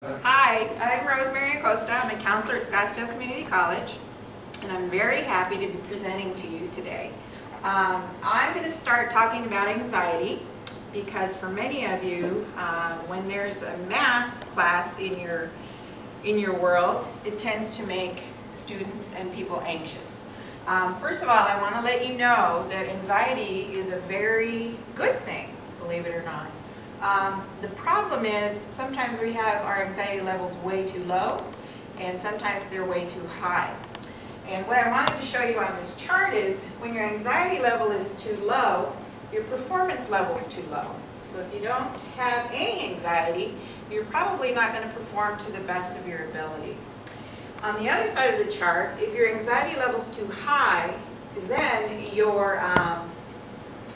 Hi, I'm Rosemary Acosta. I'm a counselor at Scottsdale Community College, and I'm very happy to be presenting to you today. I'm going to start talking about anxiety because for many of you, when there's a math class in your world, it tends to make students and people anxious. First of all, I want to let you know that anxiety is a very good thing, believe it or not. The problem is sometimes we have our anxiety levels way too low and sometimes they're way too high. And what I wanted to show you on this chart is when your anxiety level is too low, your performance level is too low. So if you don't have any anxiety, you're probably not going to perform to the best of your ability. On the other side of the chart, if your anxiety level is too high, then your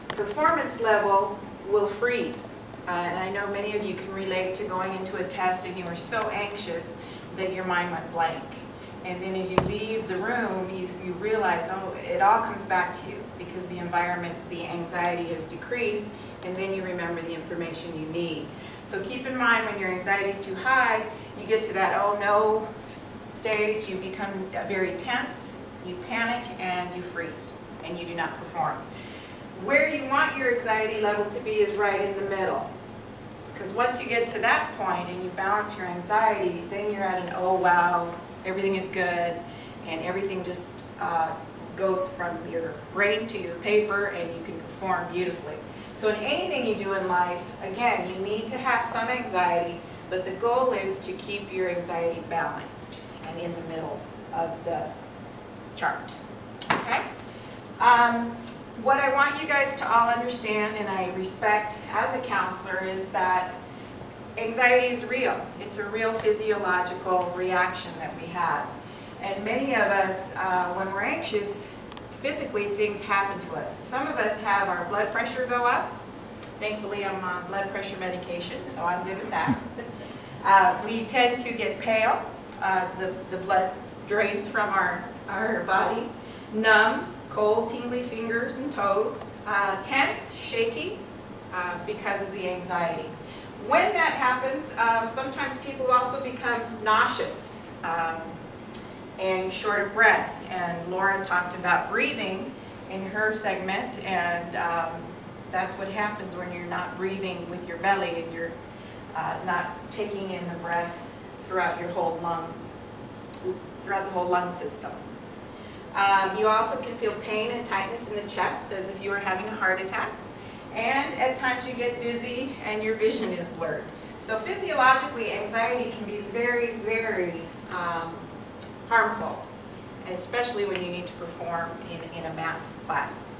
performance level will freeze. And I know many of you can relate to going into a test and you were so anxious that your mind went blank. And then as you leave the room, you realize, oh, it all comes back to you because the environment, the anxiety has decreased, and then you remember the information you need. So keep in mind when your anxiety is too high, you get to that oh no stage, you become very tense, you panic, and you freeze, and you do not perform. Where you want your anxiety level to be is right in the middle. Because once you get to that point and you balance your anxiety, then you're at an oh wow, everything is good, and everything just goes from your brain to your paper and you can perform beautifully. So in anything you do in life, again, you need to have some anxiety, but the goal is to keep your anxiety balanced and in the middle of the chart. Okay? What I want you guys to all understand, and I respect as a counselor, is that anxiety is real. It's a real physiological reaction that we have. And many of us, when we're anxious, physically things happen to us. Some of us have our blood pressure go up. Thankfully, I'm on blood pressure medication, so I'm good with that. We tend to get pale. The blood drains from our body. Numb. Cold, tingly fingers and toes, tense, shaky because of the anxiety. When that happens, sometimes people also become nauseous and short of breath. And Laura talked about breathing in her segment, and that's what happens when you're not breathing with your belly and you're not taking in the breath throughout your whole throughout the whole lung system. You also can feel pain and tightness in the chest as if you were having a heart attack. And at times you get dizzy and your vision is blurred. So physiologically, anxiety can be very, very harmful, especially when you need to perform in a math class.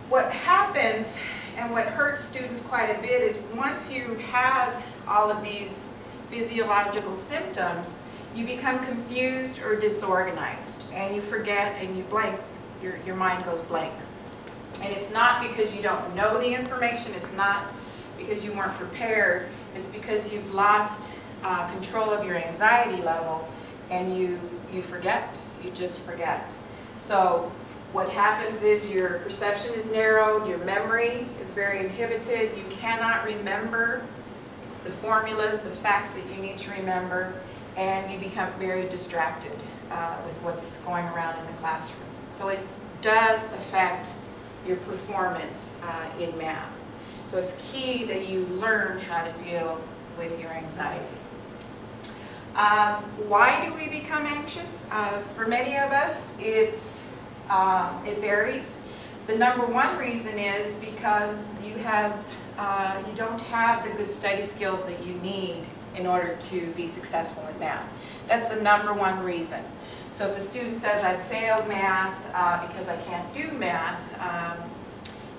What happens and what hurts students quite a bit is once you have all of these physiological symptoms, you become confused or disorganized, and you forget and you blank, your mind goes blank. And it's not because you don't know the information, it's not because you weren't prepared, it's because you've lost control of your anxiety level and you forget, you just forget. So what happens is your perception is narrowed, your memory is very inhibited, you cannot remember the formulas, the facts that you need to remember, and you become very distracted with what's going around in the classroom. So it does affect your performance in math. So it's key that you learn how to deal with your anxiety. Why do we become anxious? For many of us, it varies. The number one reason is because you don't have the good study skills that you need in order to be successful in math. That's the number one reason. So if a student says, I've failed math because I can't do math,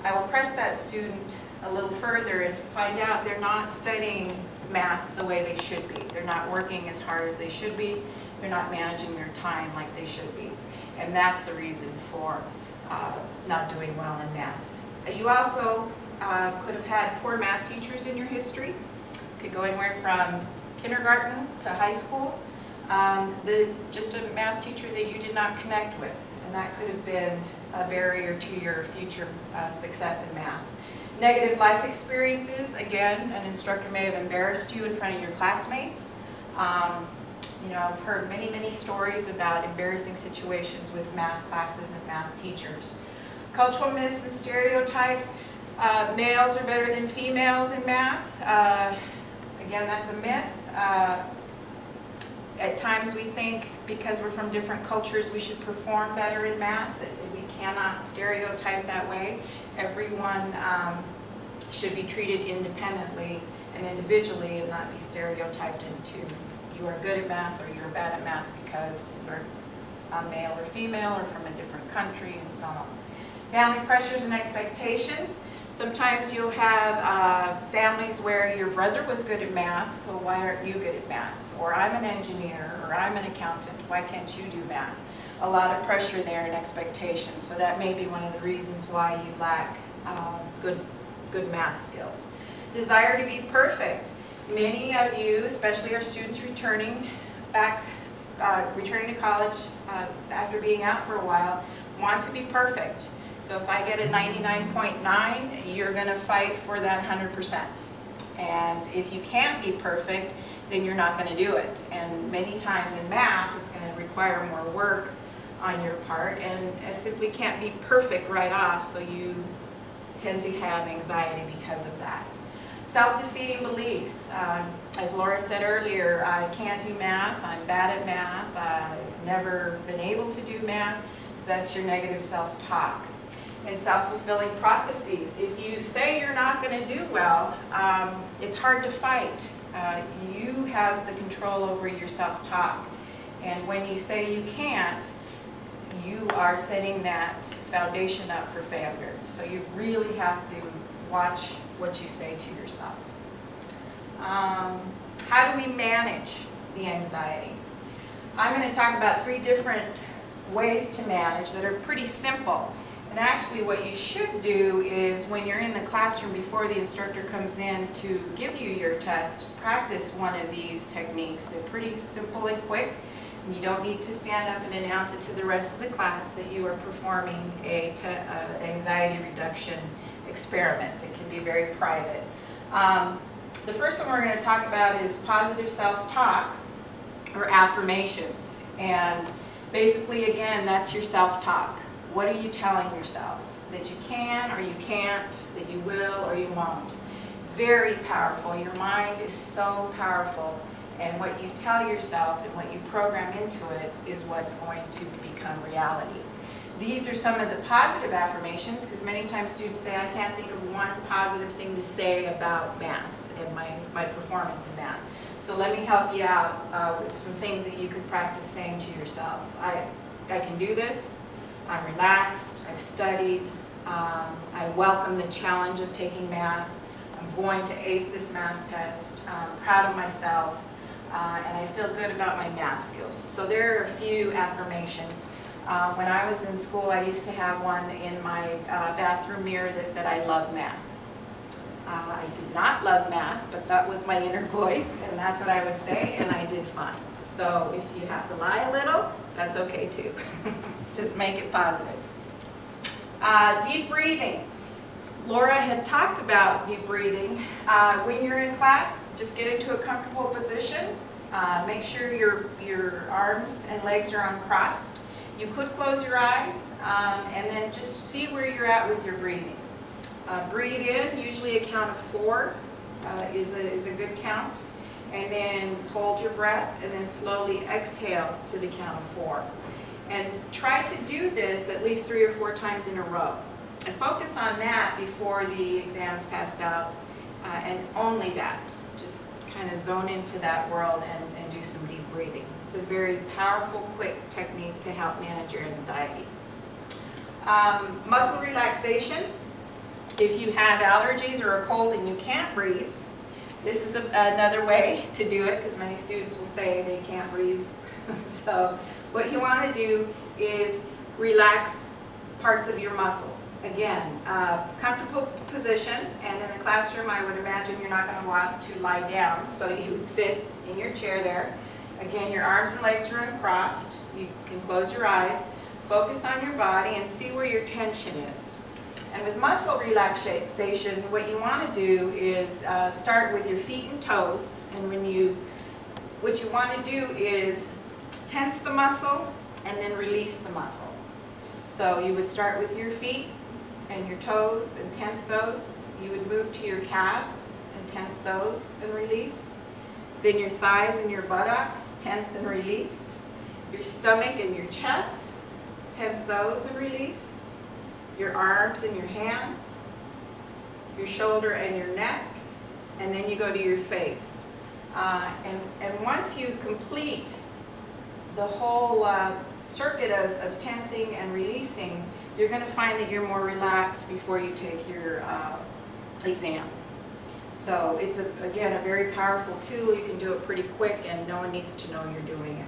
I will press that student a little further and find out they're not studying math the way they should be. They're not working as hard as they should be. They're not managing their time like they should be. And that's the reason for not doing well in math. You also could have had poor math teachers in your history. Could go anywhere from kindergarten to high school. Just a math teacher that you did not connect with, and that could have been a barrier to your future success in math. Negative life experiences, again, an instructor may have embarrassed you in front of your classmates. You know, I've heard many, many stories about embarrassing situations with math classes and math teachers. Cultural myths and stereotypes, males are better than females in math. Again, that's a myth. At times we think because we're from different cultures we should perform better in math. We cannot stereotype that way. Everyone should be treated independently and individually and not be stereotyped into you are good at math or you're bad at math because you're a male or female or from a different country and so on. Family pressures and expectations. Sometimes you'll have families where your brother was good at math, so why aren't you good at math? Or I'm an engineer, or I'm an accountant, why can't you do math? A lot of pressure there and expectations, so that may be one of the reasons why you lack good math skills. Desire to be perfect. Many of you, especially our students returning to college after being out for a while, want to be perfect. So if I get a 99.9, you're going to fight for that 100%. And if you can't be perfect, then you're not going to do it. And many times in math, it's going to require more work on your part, and I simply can't be perfect right off, so you tend to have anxiety because of that. Self-defeating beliefs. As Laura said earlier, I can't do math, I'm bad at math, I've never been able to do math. That's your negative self-talk. And self-fulfilling prophecies. If you say you're not going to do well, it's hard to fight. You have the control over your self-talk. And when you say you can't, you are setting that foundation up for failure. So you really have to watch what you say to yourself. How do we manage the anxiety? I'm going to talk about 3 different ways to manage that are pretty simple. And actually what you should do is when you're in the classroom before the instructor comes in to give you your test, practice one of these techniques. They're pretty simple and quick. And you don't need to stand up and announce it to the rest of the class that you are performing an anxiety reduction experiment. It can be very private. The first one we're going to talk about is positive self-talk or affirmations. And basically, again, that's your self-talk. What are you telling yourself? That you can or you can't, that you will or you won't. Very powerful. Your mind is so powerful, and what you tell yourself and what you program into it is what's going to become reality. These are some of the positive affirmations, because many times students say, I can't think of one positive thing to say about math and my performance in math. So let me help you out with some things that you could practice saying to yourself. I can do this. I'm relaxed, I've studied, I welcome the challenge of taking math, I'm going to ace this math test, I'm proud of myself, and I feel good about my math skills. So there are a few affirmations. When I was in school, I used to have one in my bathroom mirror that said, I love math. I did not love math, but that was my inner voice, and that's what I would say, and I did fine. So if you have to lie a little, that's okay too. Just make it positive. Deep breathing. Laura had talked about deep breathing. When you're in class, just get into a comfortable position. Make sure your arms and legs are uncrossed. You could close your eyes and then just see where you're at with your breathing. Breathe in, usually a count of 4 is a good count. And then hold your breath and then slowly exhale to the count of 4. And try to do this at least 3 or 4 times in a row. And focus on that before the exam's passed out, and only that. Just kind of zone into that world and do some deep breathing. It's a very powerful, quick technique to help manage your anxiety. Muscle relaxation. If you have allergies or a cold and you can't breathe, this is another way to do it, because many students will say they can't breathe. So what you want to do is relax parts of your muscles. Again, comfortable position, and in the classroom I would imagine you're not going to want to lie down, so you would sit in your chair there. Again, your arms and legs are uncrossed. You can close your eyes, focus on your body, and see where your tension is. And with muscle relaxation, what you want to do is start with your feet and toes. And what you want to do is tense the muscle and then release the muscle. So you would start with your feet and your toes and tense those. You would move to your calves and tense those and release. Then your thighs and your buttocks, tense and release. Your stomach and your chest, tense those and release. Your arms and your hands, your shoulder and your neck, and then you go to your face. And once you complete the whole circuit of tensing and releasing, you're going to find that you're more relaxed before you take your exam. So it's, again, a very powerful tool. You can do it pretty quick and no one needs to know you're doing it.